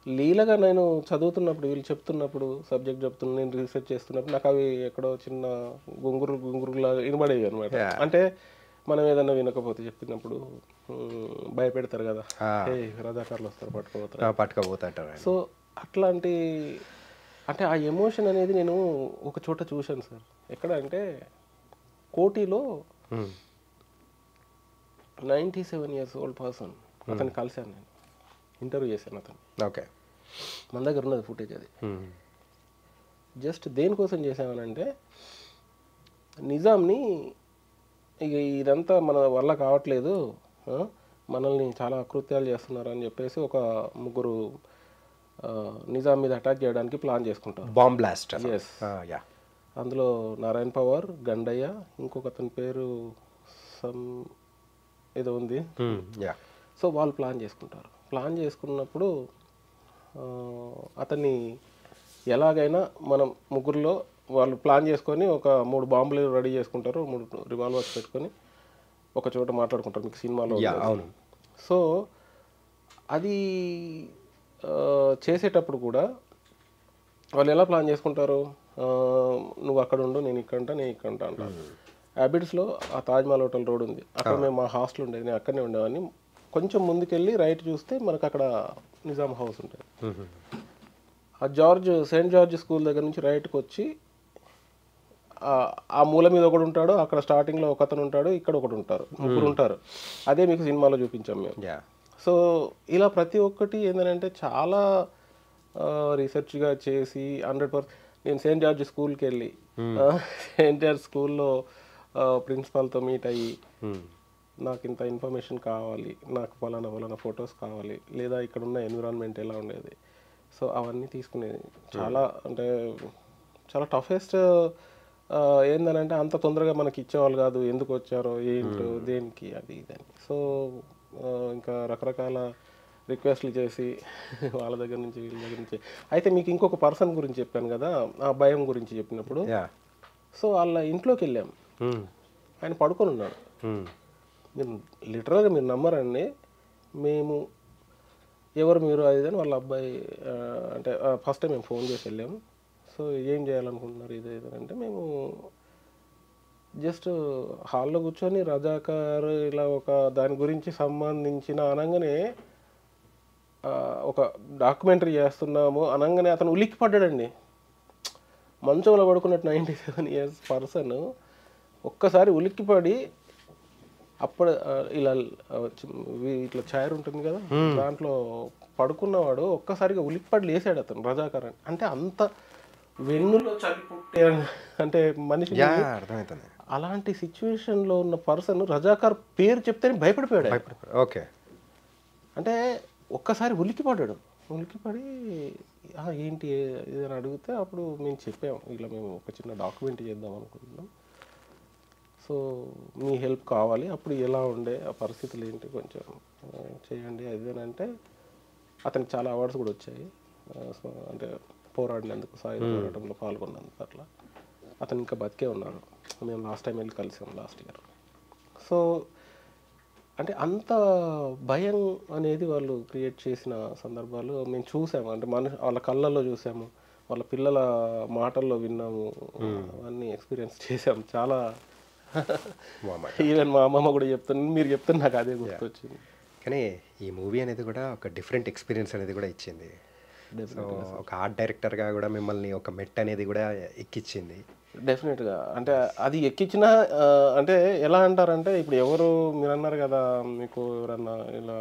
లీలగా నేను చదువుతున్నప్పుడు వీళ్ళు చెప్తున్నప్పుడు సబ్జెక్ట్ చెప్తున్నా నేను రీసెర్చ్ చేస్తున్నప్పుడు నాకు అవి ఎక్కడో చిన్న గుంగురులాగా వినబడేవి అనమాట. అంటే మనం ఏదన్నా వినకపోతే చెప్పినప్పుడు భయపెడతారు కదా, రజాకారులు వస్తారు పట్టుకోపోతారు. సో అట్లాంటి అంటే ఆ ఎమోషన్ అనేది నేను ఒక చోట చూశాను సార్. ఎక్కడ అంటే కోటిలో 97 years old పర్సన్, అతన్ని కలిశాను నేను, ఇంటర్వ్యూ చేశాను అతను. ఓకే, మన దగ్గర ఉన్నది ఫుటేజ్. అది జస్ట్ దేనికోసం చేసామనంటే నిజాంని ఇక ఇదంతా మన వల్ల కావట్లేదు, మనల్ని చాలా అకృత్యాలు చేస్తున్నారు అని చెప్పేసి ఒక 3 నిజాం మీద అటాక్ చేయడానికి ప్లాన్ చేసుకుంటారు. Bomb blast. ఎస్, అందులో నారాయణ పవార్, గండయ్య, ఇంకొక అతని పేరు సమ్ ఏదో ఉంది. సో వాళ్ళు ప్లాన్ చేసుకుంటారు. ప్లాన్ చేసుకున్నప్పుడు అతన్ని ఎలాగైనా మనం ముగ్గురులో వాళ్ళు ప్లాన్ చేసుకొని ఒక 3 బాంబులు రెడీ చేసుకుంటారు, 3 రివాల్వర్స్ పెట్టుకొని ఒక చోట మాట్లాడుకుంటారు. మీకు సినిమాలో అవును. సో అది చేసేటప్పుడు కూడా వాళ్ళు ఎలా ప్లాన్ చేసుకుంటారు, నువ్వు అక్కడ ఉండు, నేను ఇక్కడ నేను ఇక్కడ అంటాను. హ్యాబిట్స్లో ఆ తాజ్మహల్ హోటల్ రోడ్ ఉంది, అక్కడ మేము మా హాస్టల్ ఉండేది, నేను అక్కడనే ఉండేవాడిని. కొంచెం ముందుకెళ్ళి రైట్ చూస్తే మనకు అక్కడ నిజాం హౌస్ ఉంటుంది. ఆ సెయింట్ జార్జ్ స్కూల్ దగ్గర నుంచి రైట్కి వచ్చి ఆ మూల మీద ఒకడు ఉంటాడు, అక్కడ స్టార్టింగ్లో ఒక అతను ఉంటాడు, ఇక్కడ ఒకడు ఉంటారు, 3 ఉంటారు. అదే మీకు సినిమాలో చూపించాం మేము. సో ఇలా ప్రతి ఒక్కటి ఏంటంటే చాలా రీసెర్చ్గా చేసి 100%. నేను సెయింట్ జార్జ్ స్కూల్కి వెళ్ళి సెయింట్ జార్జ్ స్కూల్లో ప్రిన్సిపాల్తో మీట్ అయ్యి నాకు ఇంత ఇన్ఫర్మేషన్ కావాలి, నాకు ఫలానా ఫొటోస్ కావాలి, లేదా ఇక్కడ ఉన్న ఎన్విరాన్మెంట్ ఎలా ఉండేది, సో అవన్నీ తీసుకునేది. చాలా అంటే చాలా టఫెస్ట్ ఏందనంటే అంత తొందరగా మనకి ఇచ్చేవాళ్ళు కాదు, ఎందుకు వచ్చారో ఏంటో దేనికి అది ఇదని. సో ఇంకా రకరకాల రిక్వెస్ట్లు చేసి వాళ్ళ దగ్గర నుంచి వీళ్ళ దగ్గర నుంచి. అయితే మీకు ఇంకొక పర్సన్ గురించి చెప్పాను కదా, ఆ భయం గురించి చెప్పినప్పుడు, సో వాళ్ళ ఇంట్లోకి వెళ్ళాం, ఆయన పడుకొని ఉన్నాడు. మీరు లిటరల్గా మీరు నమ్మరండి, మేము ఎవరు మీరు అది అని వాళ్ళ అబ్బాయి అంటే ఫస్ట్ టైం మేము ఫోన్ చేసి వెళ్ళాము. సో ఏం చేయాలనుకుంటున్నారు ఇది అంటే మేము జస్ట్ హాల్లో కూర్చొని రజాకార్ ఇలా ఒక దాని గురించి సంబంధించిన అనగానే ఒక డాక్యుమెంటరీ చేస్తున్నాము అనగానే అతను ఉలిక్కి పడ్డాడండి. మంచంలో పడుకున్నట్టు 97 years పర్సన్ ఒక్కసారి ఉలిక్కిపడి అప్పుడు ఇలా ఇట్లా చైర్ ఉంటుంది కదా దాంట్లో పడుకున్నవాడు ఒక్కసారిగా ఉలిక్కిపడి లేసాడు అతను రజాకార్ అని. అంటే అంత వెన్నులో చలి పుట్టే అంటే మనిషి అర్థమవుతుంది. అలాంటి సిచ్యువేషన్లో ఉన్న పర్సన్ రజాకార్ పేరు చెప్తేనే భయపడిపోయాడు. ఓకే, అంటే ఒక్కసారి ఉలిక్కిపడ్డాడు. ఉలిక్కిపడి ఏంటి ఏదని అడిగితే అప్పుడు మేము చెప్పాము, ఇలా మేము ఒక చిన్న డాక్యుమెంట్ చేద్దాం అనుకుంటున్నాం, సో మీ హెల్ప్ కావాలి, అప్పుడు ఎలా ఉండే ఆ పరిస్థితులు ఏంటి కొంచెం చేయండి అది అని అంటే అతనికి చాలా అవార్డ్స్ కూడా వచ్చాయి. సో అంటే పోరాడినందుకు, సాయుధ పోరాటంలో పాల్గొన్నందుకు అట్లా. అతను ఇంకా బతికే ఉన్నారు. మేము లాస్ట్ టైం వెళ్ళి కలిసాము లాస్ట్ ఇయర్. సో అంటే అంత భయం అనేది వాళ్ళు క్రియేట్ చేసిన సందర్భాలు మేము చూసాము. అంటే వాళ్ళ కళ్ళల్లో చూసాము, వాళ్ళ పిల్లల మాటల్లో విన్నాము, అవన్నీ ఎక్స్పీరియన్స్ చేసాము చాలా. ఈవెన్ మా అమ్మమ్మ కూడా చెప్తాను, మీరు చెప్తాను నాకు అదే గుర్తొచ్చింది. కానీ ఈ మూవీ అనేది కూడా ఒక డిఫరెంట్ ఎక్స్పీరియన్స్ అనేది కూడా ఇచ్చింది. సో ఒక ఆర్ట్ డైరెక్టర్గా కూడా మిమ్మల్ని ఒక మెట్ అనేది కూడా ఎక్కించింది. డెఫినెట్గా. అంటే అది ఎక్కించిన అంటే ఎలా అంటారంటే, ఇప్పుడు ఎవరు మీరు అన్నారు కదా మీకు ఎవరన్నా ఇలా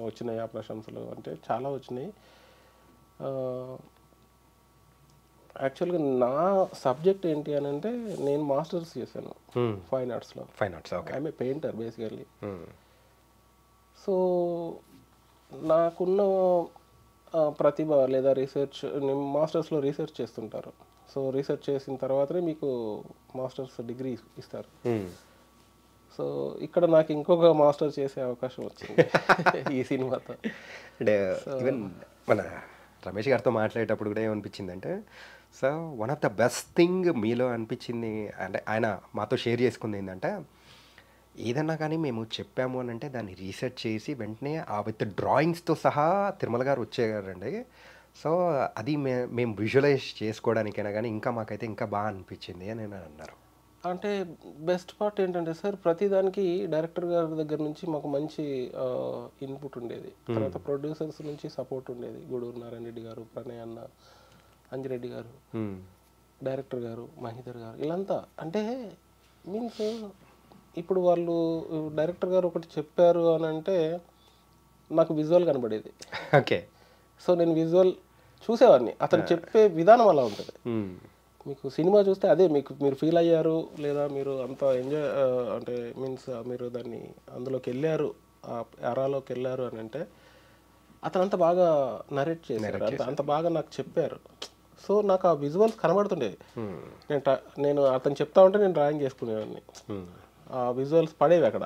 వచ్చినాయి ఆ ప్రశంసలు అంటే, చాలా వచ్చినాయి. యాక్చువల్గా నా సబ్జెక్ట్ ఏంటి అని అంటే, నేను మాస్టర్స్ చేశాను ఫైన్ ఆర్ట్స్లో. Fine arts, okay. I'm a painter basically. So నాకున్న ప్రతిభ లేదా రీసెర్చ్, నేను మాస్టర్స్లో రీసెర్చ్ చేస్తుంటారు. సో రీసెర్చ్ చేసిన తర్వాతనే మీకు మాస్టర్స్ డిగ్రీ ఇస్తారు. సో ఇక్కడ నాకు ఇంకొక మాస్టర్ చేసే అవకాశం వచ్చింది ఈ సినిమాతో. అంటే ఈవెన్ మన రమేష్ గారితో మాట్లాడేటప్పుడు కూడా ఏమనిపించిందంటే, so one of the best thing మీలో అనిపించింది అంటే ఆయన మాతో షేర్ చేసుకుంది ఏంటంటే, ఏదన్నా కానీ మేము చెప్పాము అని అంటే దాన్ని రీసెర్చ్ చేసి వెంటనే ఆ విత్ డ్రాయింగ్స్తో సహా తిరుమల గారు వచ్చేగారండి. సో అది మేము విజువలైజ్ చేసుకోవడానికైనా కానీ ఇంకా మాకైతే ఇంకా బాగా అనిపించింది అని అన్నారు. అంటే బెస్ట్ పార్ట్ ఏంటంటే సార్, ప్రతిదానికి డైరెక్టర్ గారి దగ్గర నుంచి మాకు మంచి ఇన్పుట్ ఉండేది. తర్వాత ప్రొడ్యూసర్స్ నుంచి సపోర్ట్ ఉండేది. గూడూరు నారాయణ రెడ్డి గారు, ప్రణయ్ అన్న, అంజిరెడ్డి గారు, డైరెక్టర్ గారు, మహీధర్ గారు, వీళ్ళంతా అంటే మీన్స్ ఇప్పుడు వాళ్ళు డైరెక్టర్ గారు ఒకటి చెప్పారు అని అంటే నాకు విజువల్ కనబడేది. ఓకే. సో నేను విజువల్ చూసేవాడిని. అతను చెప్పే విధానం అలా ఉంటుంది. మీకు సినిమా చూస్తే అదే మీరు ఫీల్ అయ్యారు, లేదా మీరు అంత ఎంజాయ్ అంటే మీన్స్ మీరు దాన్ని అందులోకి వెళ్ళారు, ఆ ఎరాలోకి వెళ్ళారు అని అంటే అతను అంత బాగా నరేట్ చేశారు, అంత బాగా నాకు చెప్పారు. సో నాకు ఆ విజువల్స్ కనబడుతుండేవి. నేను అతను చెప్తా ఉంటే నేను డ్రాయింగ్ చేసుకునేవాడిని. ఆ విజువల్స్ పడేవి అక్కడ.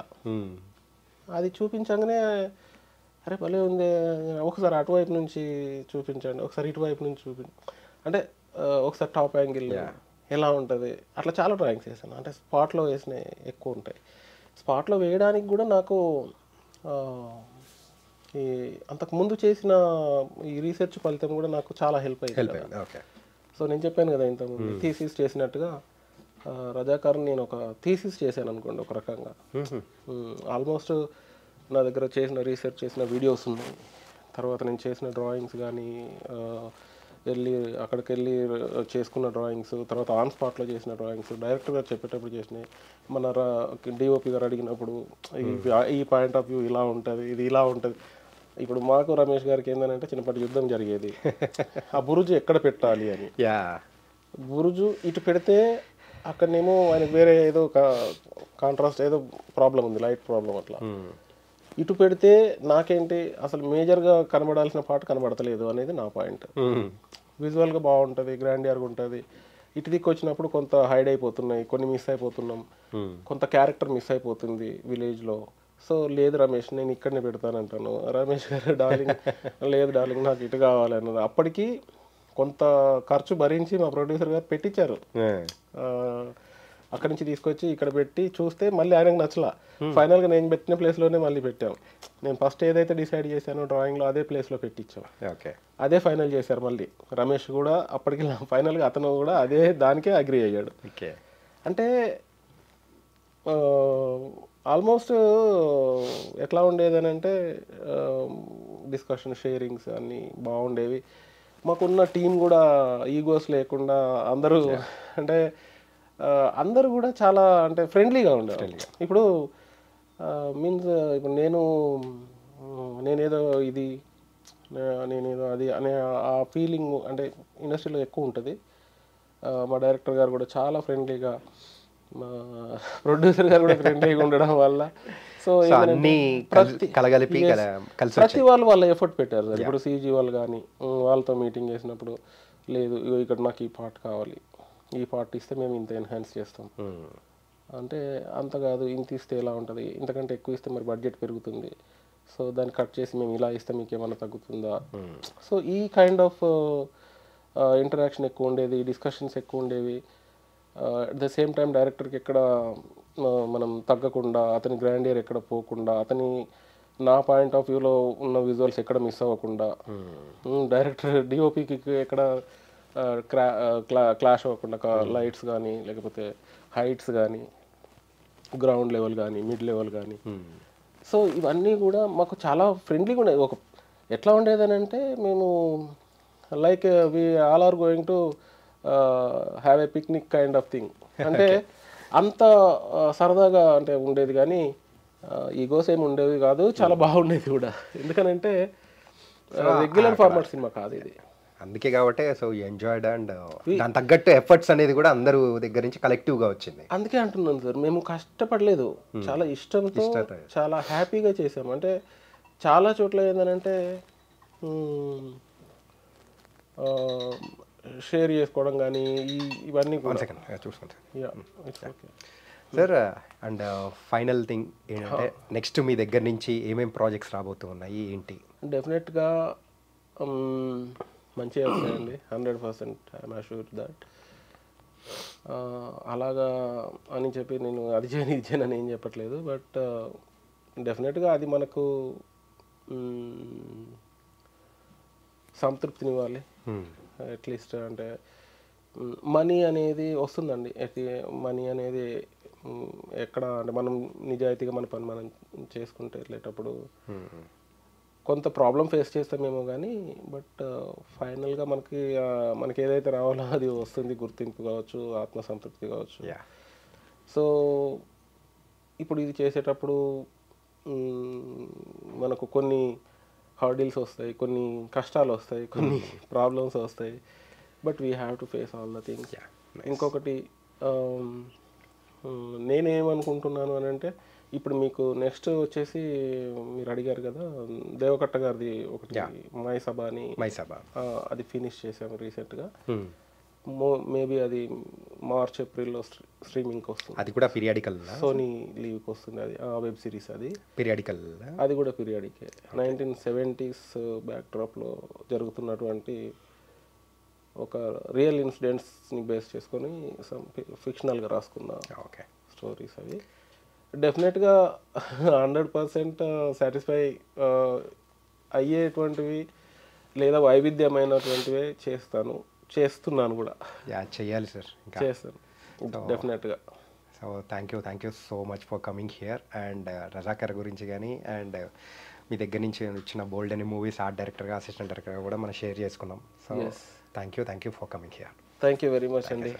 అది చూపించగానే అరే భలే ఉంది, ఒకసారి అటువైపు నుంచి చూపించండి, ఒకసారి ఇటువైపు నుంచి అంటే ఒకసారి టాప్ యాంగిల్ ఎలా ఉంటుంది, అట్లా చాలా డ్రాయింగ్స్ వేసాను. అంటే స్పాట్లో వేసినవి ఎక్కువ ఉంటాయి. స్పాట్లో వేయడానికి కూడా నాకు ఈ అంతకుముందు చేసిన ఈ రీసెర్చ్ ఫలితం కూడా నాకు చాలా హెల్ప్ అయింది. సో నేను చెప్పాను కదా ఇంతకుముందు థీసిస్ చేసినట్టుగా రజాకార్ నేను ఒక థీసిస్ చేశాను అనుకోండి ఒక రకంగా. ఆల్మోస్ట్ నా దగ్గర చేసిన రీసెర్చ్ చేసిన వీడియోస్ ఉన్నాయి, తర్వాత నేను చేసిన డ్రాయింగ్స్ కానీ అక్కడికి వెళ్ళి చేసుకున్న డ్రాయింగ్స్, తర్వాత ఆన్ స్పాట్లో చేసిన డ్రాయింగ్స్, డైరెక్టర్ గారు చెప్పేటప్పుడు చేసినాయి, మన డిఓపి గారు అడిగినప్పుడు ఈ పాయింట్ ఆఫ్ వ్యూ ఇలా ఉంటుంది, ఇది ఇలా ఉంటుంది. ఇప్పుడు మాకు రమేష్ గారికి ఏంటంటే చిన్నప్పటి యుద్ధం జరిగేది, ఆ బురుజు ఎక్కడ పెట్టాలి అని. బురుజు ఇటు పెడితే అక్కడనేమో ఆయనకు వేరే ఏదో కాంట్రాస్ట్ ఏదో ప్రాబ్లం ఉంది, లైట్ ప్రాబ్లం, అట్లా ఇటు పెడితే నాకేంటి అసలు మేజర్గా కనబడాల్సిన పాట కనబడతలేదు అనేది నా పాయింట్. విజువల్గా బాగుంటుంది, గ్రాండియర్గా ఉంటుంది. ఇటు దిక్కు వచ్చినప్పుడు కొంత హైడ్ అయిపోతున్నాయి, కొన్ని మిస్ అయిపోతున్నాం, కొంత క్యారెక్టర్ మిస్ అయిపోతుంది విలేజ్లో. సో లేదు రమేష్ నేను ఇక్కడనే పెడతానంటాను. రమేష్ గారు డార్లింగ్ లేదు డార్లింగ్ నాకు ఇటు కావాలి అన్నారు. అప్పటికి కొంత ఖర్చు భరించి మా ప్రొడ్యూసర్ గారు పెట్టించారు. అక్కడి నుంచి తీసుకొచ్చి ఇక్కడ పెట్టి చూస్తే మళ్ళీ ఆయనకు నచ్చలా. ఫైనల్గా నేను పెట్టిన ప్లేస్లోనే మళ్ళీ పెట్టాం. నేను ఫస్ట్ ఏదైతే డిసైడ్ చేశానో డ్రాయింగ్లో అదే ప్లేస్లో పెట్టించాం. అదే ఫైనల్ చేశారు మళ్ళీ. రమేష్ కూడా అప్పటికి ఫైనల్గా అతను కూడా అదే దానికే అగ్రి అయ్యాడు. అంటే ఆల్మోస్ట్ ఎట్లా ఉండేది అని అంటే డిస్కషన్ షేరింగ్స్ అన్నీ బాగుండేవి. మాకున్న టీం కూడా ఈగోస్ లేకుండా అందరూ అంటే అందరూ కూడా చాలా అంటే ఫ్రెండ్లీగా ఉండేవాళ్ళు. ఇప్పుడు మీన్స్ ఇప్పుడు నేనేదో ఇది నేనేదో అది అనే ఆ ఫీలింగ్ అంటే ఇండస్ట్రీలో ఎక్కువ ఉంటుంది. మా డైరెక్టర్ గారు కూడా చాలా ఫ్రెండ్లీగా, మా ప్రొడ్యూసర్ గారు కూడా ఫ్రెండ్లీగా ఉండడం వల్ల సో అన్ని కలగలిపి కలిసి ప్రతి వాళ్ళు వాళ్ళ ఎఫర్ట్ పెట్టారు సార్. ఇప్పుడు సీజీ వాళ్ళు కానీ వాళ్ళతో మీటింగ్ చేసినప్పుడు లేదు ఇగో ఇక్కడ నాకు ఈ పార్ట్ కావాలి, ఈ పార్ట్ ఇస్తే మేము ఇంత ఎన్హాన్స్ చేస్తాం అంటే, అంత కాదు ఇంత ఇస్తే ఎలా ఉంటుంది, ఇంతకంటే ఎక్కువ ఇస్తే మరి బడ్జెట్ పెరుగుతుంది, సో దాన్ని కట్ చేసి మేము ఇలా ఇస్తే మీకు ఏమైనా తగ్గుతుందా. సో ఈ కైండ్ ఆఫ్ ఇంటరాక్షన్ ఎక్కువ ఉండేది, డిస్కషన్స్ ఎక్కువ ఉండేవి. అట్ ద సేమ్ టైం డైరెక్టర్కి ఎక్కడ మనం తగ్గకుండా, అతని గ్రాండియర్ ఎక్కడ పోకుండా, అతని నా పాయింట్ ఆఫ్ వ్యూలో ఉన్న విజువల్స్ ఎక్కడ మిస్ అవ్వకుండా, డైరెక్టర్ డిఓపికి ఎక్కడ క్లాష్ అవ్వకుండా, లైట్స్ కానీ లేకపోతే హైట్స్ కానీ గ్రౌండ్ లెవెల్ కానీ మిడ్ లెవెల్ కానీ. సో ఇవన్నీ కూడా మాకు చాలా ఫ్రెండ్లీగా ఉండేది. ఒక ఎట్లా ఉండేదని అంటే, మేము like we all are going to have a picnic kind of thing. అంటే అంత సరదాగా అంటే ఉండేది, కానీ ఈగోస్ ఏమి ఉండేవి కాదు, చాలా బాగుండేది కూడా. ఎందుకనంటే రెగ్యులర్ ఫార్మాట్ సినిమా కాదు ఇది. అందుకే కాబట్టి సో ఎంజాయ్డ్ అండ్ దాని తగ్గట్టు ఎఫర్ట్స్ అనేది కూడా అందరూ దగ్గర నుంచి కలెక్టివ్గా వచ్చింది. అందుకే అంటున్నాను సార్, మేము కష్టపడలేదు, చాలా ఇష్టంతో చాలా హ్యాపీగా చేసాము. అంటే చాలా చోట్ల ఏంటంటే షేర్ చేసుకోవడం కానీ ఇవన్నీ చూసుకుంటాను సార్. అండ్ ఫైనల్ థింగ్ ఏంటంటే నెక్స్ట్ మీ దగ్గర నుంచి ఏమేమి ప్రాజెక్ట్స్ రాబోతూ ఉన్నాయి ఏంటి? డెఫినెట్గా మంచిగా వస్తాయండి, 100% ఐఎమ్ అష్యూర్డ్ దట్. అలాగా అని చెప్పి నేను అది చేయను ఇది చేయను అని ఏం చెప్పట్లేదు, బట్ డెఫినెట్గా అది మనకు సంతృప్తినివ్వాలి. అట్లీస్ట్ అంటే మనీ అనేది వస్తుందండి, మనీ అనేది ఎక్కడ అంటే మనం నిజాయితీగా మన పని మనం చేసుకుంటే వెళ్ళేటప్పుడు కొంత ప్రాబ్లం ఫేస్ చేస్తామేమో కానీ, బట్ ఫైనల్గా మనకి ఏదైతే రావాలో అది వస్తుంది, గుర్తింపు కావచ్చు, ఆత్మసంతృప్తి కావచ్చు. సో ఇప్పుడు ఇది చేసేటప్పుడు మనకు కొన్ని హర్డిల్స్ వస్తాయి, కొన్ని కష్టాలు వస్తాయి, కొన్ని ప్రాబ్లమ్స్ వస్తాయి, but we have to face all the things. ఇంకొకటి నేనేమనుకుంటున్నాను అని అంటే, ఇప్పుడు మీకు నెక్స్ట్ వచ్చేసి మీరు అడిగారు కదా, దేవకట్ట గారిది ఒకటి మైసభ అని, అది ఫినిష్ చేసాము రీసెంట్గా. మేబీ అది మార్చ్ ఏప్రిల్లో స్ట్రీమింగ్కి వస్తుంది. అది కూడా పీరియాడికల్, సోనీ లీవ్కి వస్తుంది. అది వెబ్ సిరీస్, అది పీరియాడికల్, అది కూడా పీరియాడికే. 1970s బ్యాక్డ్రాప్లో జరుగుతున్నటువంటి ఒక రియల్ ఇన్సిడెంట్స్ని బేస్ చేసుకొని ఫిక్షనల్గా రాసుకున్న స్టోరీస్ అవి. డెఫినెట్గా 100% సాటిస్ఫై అయ్యేటువంటివి లేదా వైవిధ్యమైనటువంటివే చేస్తున్నాను కూడా. చేయాలి సార్, చేస్తాను డెఫినెట్గా. So thank you so much for coming here. And Razakar గురించి కానీ అండ్ మీ దగ్గర నుంచి వచ్చిన బోల్డ్ అనే మూవీస్ ఆర్ట్ డైరెక్టర్గా, అసిస్టెంట్ డైరెక్టర్గా కూడా మనం షేర్ చేసుకున్నాం. So thank you for coming here. Thank you very much అండి.